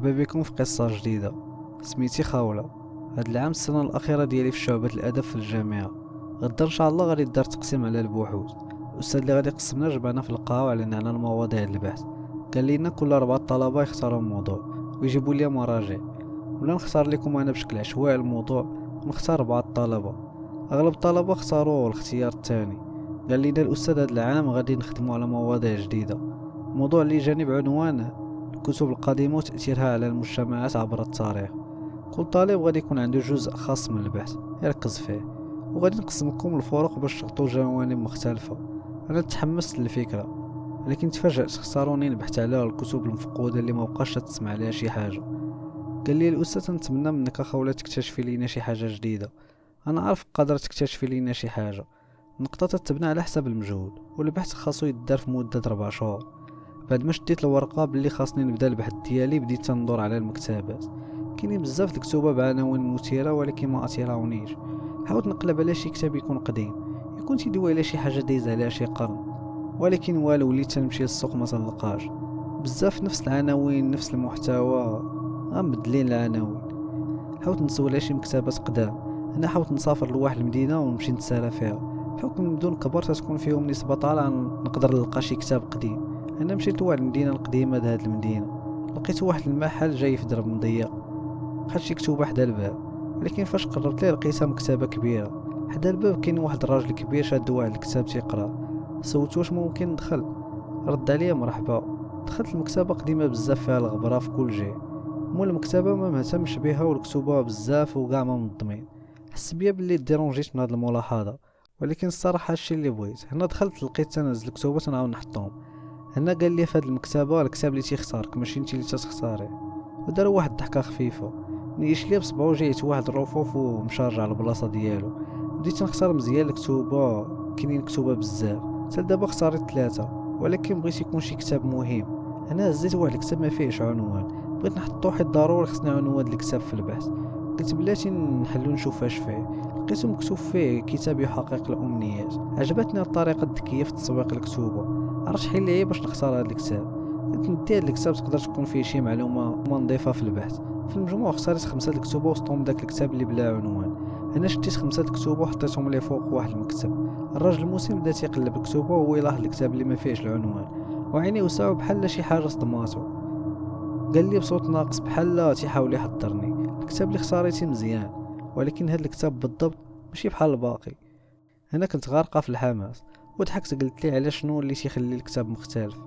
مرحبا بكم في قصة جديدة. سميتي خاولة. هاد العام السنة الأخيرة ديالي في شعبة الأدب في الجامعة. غدا إن شاء الله غادي دار تقسيم على البحوث. الأستاذ اللي غادي يقسمنا جمعنا في القهوة علينا على المواضيع البحث. قال لنا كل 4 طلبة يختاروا موضوع ويجيبوا لي مراجع، ولا نختار لكم أنا بشكل عشوائي الموضوع ونختار بعض الطلبة. أغلب الطلبة اختاروا الاختيار الثاني. قال لنا الأستاذ هاد العام غادي نخدموا على مواضيع جديدة. الموضوع اللي جاني بعنوان الكتب القديمة وتأثيرها على المجتمعات عبر التاريخ. كل طالب غادي يكون عنده جزء خاص من البحث يركز فيه، وغادي نقسم لكم الفرق باش تغطوا جوانب مختلفة. أنا تحمست للفكرة، ولكن تفاجأت اختاروني نبحث على الكتب المفقودة اللي ما بقاش تسمع عليها شي حاجة. قال لي الأستاذ نتمنى منك أخولا تكتشفي لينا شي حاجة جديدة. أنا عارف قادرة تكتشفي لينا شي حاجة. النقطة تتبنى على حسب المجهود، والبحث خاصو يدار في مدة 4 شهور. بعد ما شديت الورقه باللي خاصني نبدا البحث ديالي بديت تندور على المكتبات. كاينين بزاف د الكتب بعناوين مثيره ولكن ما اثيرونيش. حاولت نقلب على شي كتاب يكون قديم، يكون تيدوي على شي حاجه دايز عليها شي قرن، ولكن والو. وليت تنمشي للسوق ما تنلقاش. بزاف نفس العناوين نفس المحتوى، مبدلين العناوين. حاولت نسول على شي مكتبات قدام. انا حاولت نسافر لواحد المدينه ونمشي نتسالى فيها. بحكم المدن كبار تكون فيهم نسبه طالعه نقدر نلقى شي كتاب قديم. انا مشيت لواحد المدينه القديمه هاد المدينه، لقيت واحد المحل جاي في درب مضيق، بقات شي كتوبه حدا الباب. ولكن فاش قربت ليه لقيتها مكتبه كبيره. حدا الباب كاين واحد الراجل كبير شاد واحد الكتاب تيقرا. سولت واش ممكن ندخل، رد عليا مرحبا. دخلت المكتبه قديمه بزاف فيها الغبره في كل جهه. مول المكتبه ما مهتمش بها والكتوبه بزاف وكاع ما منظمين. حس بيا بلي ديرونجيت من هاد الملاحظه، ولكن الصراحه هادشي اللي بغيت. هنا دخلت لقيت تنزل الكتوبه تنعاود نحطهم. هنا قال لي في هاد المكتبه الكتاب اللي تيختارك ماشي انت اللي تختاريه. ودار واحد الضحكه خفيفه، نيش لي بصبعو جايت واحد الرفوف ومشى رجع للبلاصه ديالو. بديت نختار مزيان الكتوبه، كاينين كتوبه بزاف. حتى دابا اختاريت 3، ولكن بغيت يكون شي كتاب مهم. انا هزيت واحد الكتاب ما فيهش عنوان، بغيت نحطو حيت ضروري خصني عنوان الكتاب في البحث. قلت بلاتي نحلو نشوف اش فيه. لقيتو مكتوب فيه كتاب يحقق الامنيات. عجبتني الطريقه الذكيه في تسويق الكتوبه. عرفت شحال ليا باش نختار هاد الكتاب. قلت ندي هاد الكتاب تقدر تكون فيه شي معلومه ما نضيفها في البحث. في المجموع اختاريت 5 الكتب وسطهم داك الكتاب اللي بلا عنوان. انا شديت 5 الكتب وحطيتهم لي فوق واحد المكتب. الراجل المسن بدا تيقلب الكتب وهو يلاحظ الكتاب اللي ما فيهش العنوان، وعينيه وسعوا بحال شي حاجه صدماتو. قال لي بصوت ناقص بحال تيحاول يحضرني. الكتاب اللي اختاريتي مزيان، ولكن هاد الكتاب بالضبط ماشي بحال الباقي. انا كنت غارقه في الحماس وضحكت. قلت لي على شنو اللي تيخلي الكتاب مختلف.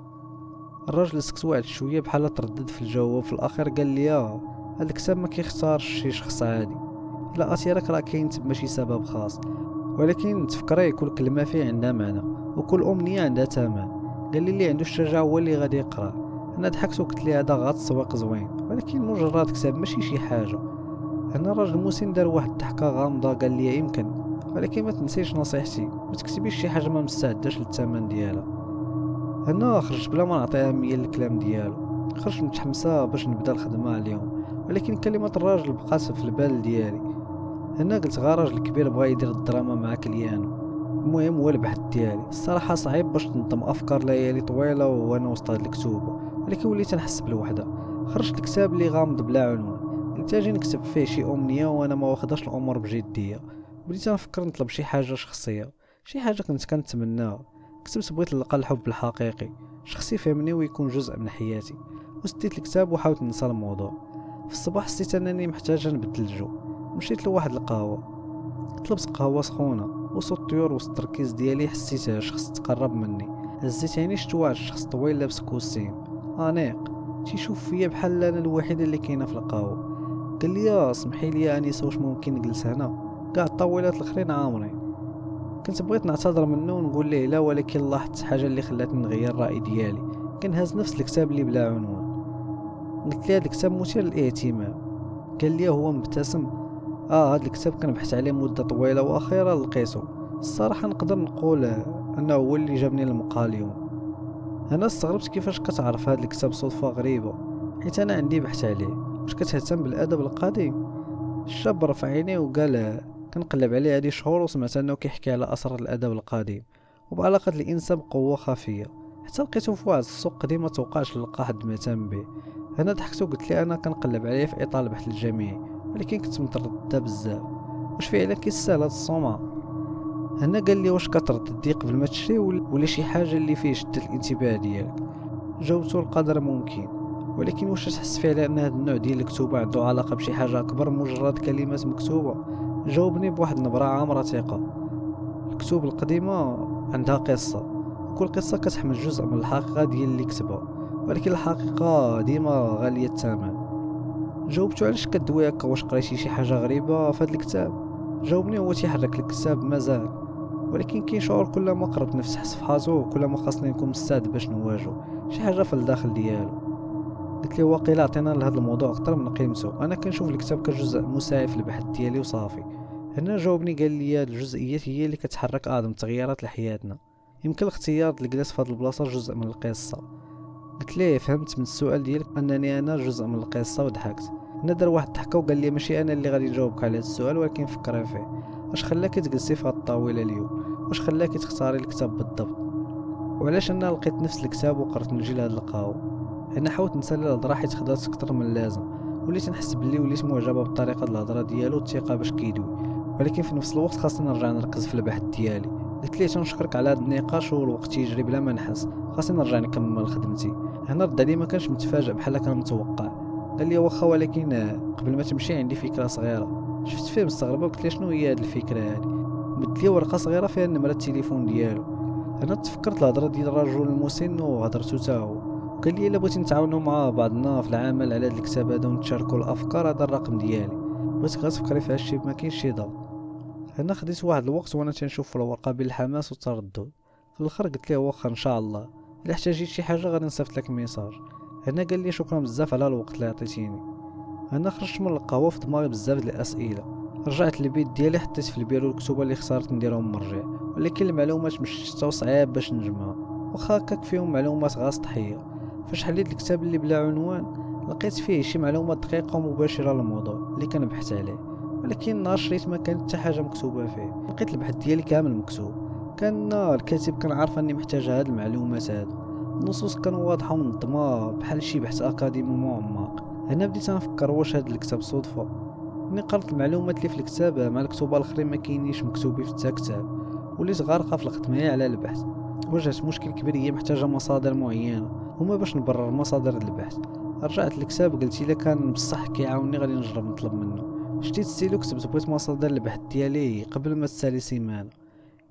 الراجل سكت واحد شويه بحال تردد في الجواب. في الاخير قال لي هاد الكتاب ما كيختارش شي شخص عادي. الا اثيرك راه كاين تما شي سبب خاص، ولكن تفكري كل كلمه فيه عندها معنى وكل امنيه عندها ثمن. قال لي اللي عنده الشجاعه هو اللي غادي يقرا. انا ضحكت وقلت لي هذا غا تسويق زوين، ولكن مجرد كتاب ماشي شي حاجه. انا الراجل المسن دار واحد الضحكه غامضه. قال لي يمكن، ولكن ما تنسيش نصيحتي، ما تكتبيش شي حاجه ما مستعداش للثمن ديالها. انا خرجت بلا ما نعطي اهميه للكلام ديالو. خرجت متحمسه باش نبدا الخدمه اليوم، ولكن كلمات الراجل بقات في البال ديالي. انا قلت غا راجل كبير بغا يدير الدراما مع كليانو. المهم هو البحث ديالي. الصراحه صعيب باش تنظم افكار ليالي طويله وانا وسط هاد الكتوبه، ولكن وليت نحس بالوحده. خرجت الكتاب اللي غامض بلا عنوان. قلت اجي نكتب فيه شي امنيه وانا ما واخداش الامور بجديه. بديت نفكر نطلب شي حاجه شخصيه، شي حاجه كنت كنتمناها. كتبت بغيت نلقى الحب الحقيقي، شخص يفهمني ويكون جزء من حياتي. وسديت الكتاب وحاولت ننسى الموضوع. في الصباح حسيت انني محتاجه نبدل الجو. مشيت لواحد القهوه، طلبت قهوه سخونه. وسط الطيور وسط التركيز ديالي حسيت شخص تقرب مني. هزيت عيني شفت واحد الشخص طويل لابس كوستيم انيق تيشوف فيا بحال انا الوحيده اللي كاينه في القهوه. قال لي سمحي لي انيسه واش ممكن نجلس هنا، كاع الطاولات الاخرين عامرين. كنت بغيت نعتذر منه ونقول ليه لا، ولكن لاحظت حاجه اللي خلاتني نغير الراي ديالي. كنهز نفس الكتاب اللي بلا عنوان. قلت لي هذا الكتاب مثير للاهتمام. قال لي هو مبتسم. هذا الكتاب كنبحث عليه مده طويله واخيرا لقيته. الصراحه نقدر نقول انه هو اللي جابني للمقال اليوم. انا استغربت كيفاش كتعرف هذا الكتاب صدفه غريبه، حيت انا عندي بحث عليه. واش كتهتم بالادب القديم؟ الشاب رفع عينيه وقال كنقلب عليه هادي شهور وسمعت انه كيحكي على اسرار الادب القديم وبعلاقه الانسان بقوه خفيه. حتى لقيته في واحد السوق قديم ما توقعش نلقى حد مهتم به. هنا ضحكت وقلت لي انا كنقلب عليه في اطار البحث الجامعي، ولكن كنت متردد بزاف. واش فعلا كيستاهل هاد الصومعه؟ هنا قال لي واش كتردد دي قبل ما تشري ولا شي حاجه اللي فيه شدت الانتباه ديالك؟ جاوبته القدر ممكن، ولكن واش تحس فعلا ان هذا النوع ديال الكتوبه عنده علاقه بشي حاجه اكبر من مجرد كلمات مكتوبه؟ جاوبني بواحد النبره عامره ثقه. الكتب القديمه عندها قصه، وكل قصه كتحمل جزء من الحقيقه ديال اللي كتبها، ولكن الحقيقه ديما غاليه الثمن. جاوبته علاش كدوي هكا، واش قريتي شي حاجه غريبه في هذا الكتاب؟ جاوبني هو تيحرك الكتاب مازال، ولكن كاين شعور كل ما قربت نفتح صفحاتو كل ما خاصني نكون مستعد باش نواجهو شي حاجه في الداخل ديالو. قلت لي واقيلا عطينا لهذا الموضوع اكثر من قيمته، انا كنشوف الكتاب كجزء مساعد في البحث ديالي وصافي. هنا جاوبني قال لي هاد الجزئيات هي اللي كتحرك اعظم التغييرات لحياتنا، يمكن الاختيار الجلاس في هاد البلاصه جزء من القصه. قلت ليه فهمت من السؤال ديالك انني انا جزء من القصه، وضحكت. هنا دار واحد الضحكه وقال لي ماشي انا اللي غادي نجاوبك على هذا السؤال، ولكن فكري فيه. اش خلاكي تجلسي في هاد الطاوله اليوم؟ واش خلاكي تختاري الكتاب بالضبط؟ وعلاش انا لقيت نفس الكتاب وقررت نجي لهاد القهوه؟ انا حاولت نسالي الهضره حيت خدات اكثر من اللازم، وليت نحس بلي وليت معجبه بطريقه الهضره ديالو والثقه باش كيدوي، ولكن في نفس الوقت خاصني نرجع نركز في البحث ديالي. قلت ليه تنشكرك على هذا النقاش والوقت يجري بلا ما نحس، خاصني نرجع نكمل خدمتي. هنا رد علي ما كانش متفاجئ بحال كان متوقع. قال لي واخا، ولكن قبل ما تمشي عندي فكره صغيره. شفت فيه مستغربه وقلت ليه شنو هي هذه الفكره هذه؟ مد لي ورقه صغيره فيها نمره التليفون ديالو. انا تفكرت الهضره ديال الرجل المسن وهضرته حتى هو. قال لي الا بغيتي نتعاونوا مع بعضنا في العمل على هذا الكتاب هذا ونتشاركوا الافكار، هذا الرقم ديالي. بغيتك غير تفكري في هادشي، ما كاينش شي ضغط. انا خديت واحد الوقت وانا تنشوف في الورقه بين الحماس والتردد. في الاخر قلت ليه واخا ان شاء الله، الا احتاجيت شي حاجه غادي نصيفط لك ميساج. هنا قال لي شكرا بزاف على الوقت اللي عطيتيني. انا خرجت من القهوه في دماغي بزاف ديال الاسئله. رجعت للبيت ديالي، حطيت في البيرو الكتب اللي اختارت نديرهم مرجع، ولكن المعلومات مش شتا وصعيب باش نجمعها، واخا هكاك فيهم معلومات غاز طحيه. فاش حليت الكتاب اللي بلا عنوان لقيت فيه شي معلومات دقيقه ومباشره للموضوع اللي كنبحث عليه، ولكن نهار شريت ما كانت حتى حاجه مكتوبه فيه. لقيت البحث ديالي كامل مكتوب، كان الكاتب كان عارف اني محتاج هاد المعلومات هادو. النصوص كانوا واضحه ومنظمه بحال شي بحث اكاديمي معمق. هنا بديت نفكر واش هاد الكتاب صدفه. ملي قرأت المعلومات اللي في الكتاب مع الكتب الاخرين ما كاينينش مكتوبين في الكتاب، وليت غارقه في الخدمه على البحث. واجهت مشكل كبير، هي محتاجه مصادر معينه، هما باش نبرر مصادر البحث. رجعت للكتاب قلت الا كان بصح كيعاوني غادي نجرب نطلب منه. شديت السيلو كتبت بغيت مصادر البحث ديالي قبل ما تسالي سيمانه.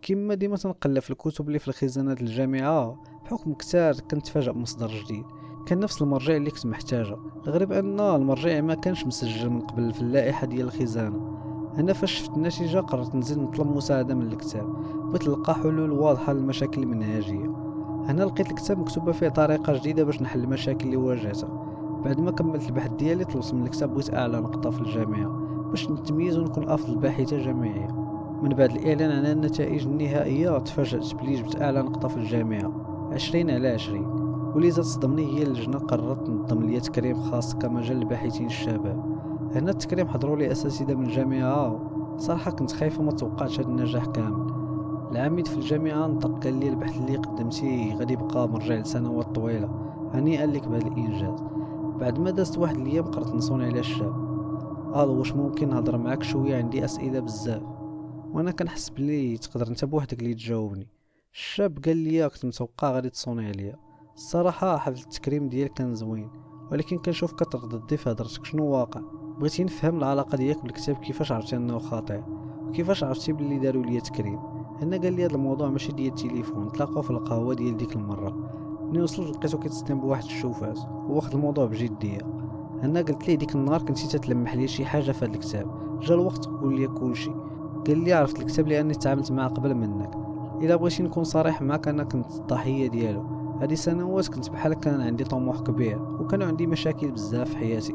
كما ديما تنقلب في الكتب اللي في الخزانات الجامعه، بحكم كتار كنتفاجأ بمصدر جديد كان نفس المرجع اللي كنت محتاجه. الغريب ان المرجع ما كانش مسجل من قبل في اللائحه ديال الخزانه. انا فاش شفت النتيجه قررت نزيد نطلب مساعده من الكتاب، بغيت نلقى حلول واضحه للمشاكل المنهجيه. هنا لقيت الكتاب مكتوبه فيه طريقه جديده باش نحل المشاكل اللي واجهتها. بعد ما كملت البحث ديالي طلبت من الكتاب بغيت اعلى نقطه في الجامعه باش نتميز ونكون افضل باحثه جامعيه. من بعد الاعلان عن النتائج النهائيه تفاجأت بلي جبت اعلى نقطه في الجامعه، 20/20. واللي زاد صدمني هي اللجنه قررت تنظم لي تكريم خاص كمجال الباحثين الشباب. هنا التكريم حضروا لي اساتذه من الجامعه. صراحه كنت خايفه ما توقعتش هذا النجاح كامل. العميد في الجامعه نطق قال لي البحث اللي قدمتي غادي يبقى مرجع لسنوات طويله، هنيئا لك بهذا الانجاز. بعد ما دازت واحد الايام قررت نصوني على الشاب. واش ممكن نهضر معاك شويه؟ عندي اسئله بزاف. وانا كنحس بلي تقدر انت بوحدك اللي تجاوبني. الشاب قال لي كنت متوقع غادي تصوني عليا. الصراحه حفل التكريم ديالك كان زوين، ولكن كنشوف كترددي في هضرتك، شنو واقع؟ بغيتي نفهم العلاقه ديالك بالكتاب، كيفاش عرفتي انه خاطئ، وكيفاش عرفتي بلي داروا ليا تكريم. هنا قال لي هذا الموضوع ماشي ديال التليفون، تلاقاو في القهوه ديال ديك المره. ملي وصلت لقيتو كيتسنى بواحد الشوفات وواخد الموضوع بجديه. هنا قلت ليه ديك النهار كنتي تتلمح لي شي حاجه في هذا الكتاب، جا الوقت تقول لي كلشي. قال لي عرفت الكتاب لاني تعاملت معاه قبل منك. الا بغيتي نكون صريح معك انا كنت الضحيه ديالو. هذه سنوات كنت بحال كان عندي طموح كبير وكانوا عندي مشاكل بزاف في حياتي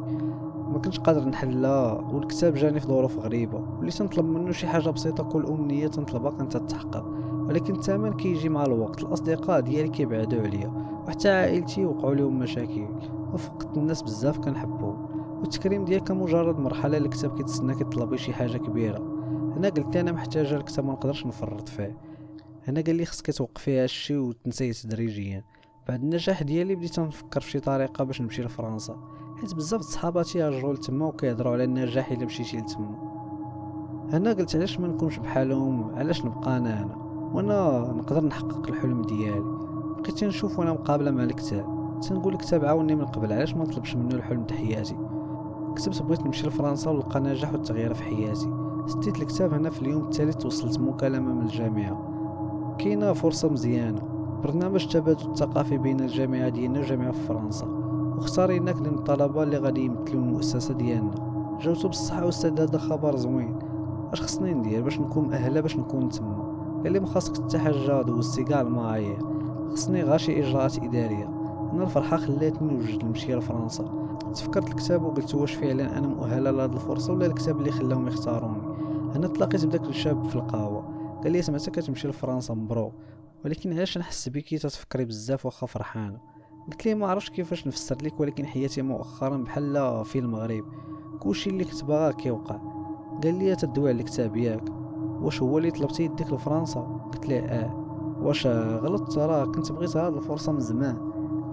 ما كنتش قادر نحلها، والكتاب جاني في ظروف غريبه وليت نطلب منه شي حاجه بسيطه. كل امنيه تنطلبها كانت تتحقق، ولكن الثمن كيجي مع الوقت. الاصدقاء ديالي كيبعدوا عليا، وحتى عائلتي وقعوا لهم مشاكل، وفقدت الناس بزاف كنحبهم. والتكريم ديالك كان مجرد مرحله. الكتاب كيتسنى كيطلبي شي حاجه كبيره. انا قلت انا محتاجه الكتاب ما نقدرش نفرط فيه. هنا قال لي خصك توقفي هادشي وتنسيه تدريجيا. بعد النجاح ديالي بديت نفكر في شي طريقه باش نمشي لفرنسا، حيت بزاف د صحاباتي هاجروا لتما وكيهضروا على النجاح الا مشيتي لتما. انا قلت علاش ما نكونش بحالهم، علاش نبقى انا هنا وانا نقدر نحقق الحلم ديالي. بقيت نشوف وانا مقابله مع الكتاب، تنقول الكتاب عاوني من قبل، علاش ما نطلبش منه الحلم د حياتي. كتبت بغيت نمشي لفرنسا ونلقى نجاح والتغيير في حياتي. سديت الكتاب هنا في اليوم التالي توصلت مكالمه من الجامعه، كاينه فرصه مزيانه، برنامج تبادل الثقافي بين الجامعه ديالنا وجامعه في فرنسا، واختاريناك من الطلبه اللي غادي يمثلوا المؤسسه ديالنا. جاوبتو بالصحه استاذ، هذا خبر زوين، اش خصني ندير باش نكون مؤهله باش نكون تما؟ قال لي ما خاصك حتى حاجه، دوزتي كاع المعايير، خصني غير شي اجراءات اداريه. انا الفرحه خلاتني نوجد نمشي لفرنسا. تفكرت الكتاب وقلت واش فعلا انا مؤهله لهاد الفرصه ولا الكتاب اللي خلاهم يختاروني. انا تلاقيت بداك الشاب في القهوه، قال لي سمعتك كتمشي لفرنسا، مبروك، ولكن علاش نحس بيكي تتفكري بزاف واخا فرحانه؟ قلت لي ما عرفتش كيفاش نفسر لك، ولكن حياتي مؤخرا بحال فيلم غريب، كلشي اللي كنت باغا كيوقع. قال لي تدوي على الكتاب ياك، واش هو اللي طلبتي يديك لفرنسا؟ قلت له واش غلطت؟ راه كنت بغيت هاد الفرصه من زمان.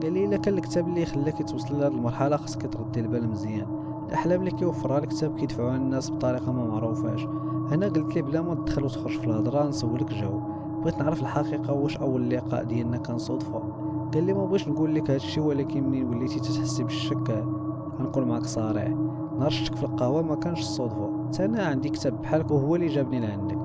قال لي الا كان الكتاب اللي خلاك توصل لهاد المرحله خاصك تردي البال مزيان. الاحلام اللي كيوفرها الكتاب كيدفعوها الناس بطريقه ما معروفاش. انا قلت لي بلا ما تدخل وتخرج في الهضره نسولك جو، بغيت نعرف الحقيقه، واش اول لقاء ديالنا كان صدفه؟ قال لي ما بغيتش نقول لك هادشي، ولكن منين وليتي تتحسي بالشك غنكون معاك صريح، نهار شفتك في القهوه ما كانش صدفه، حتى انا عندي كتاب بحالك وهو اللي جابني لعندك.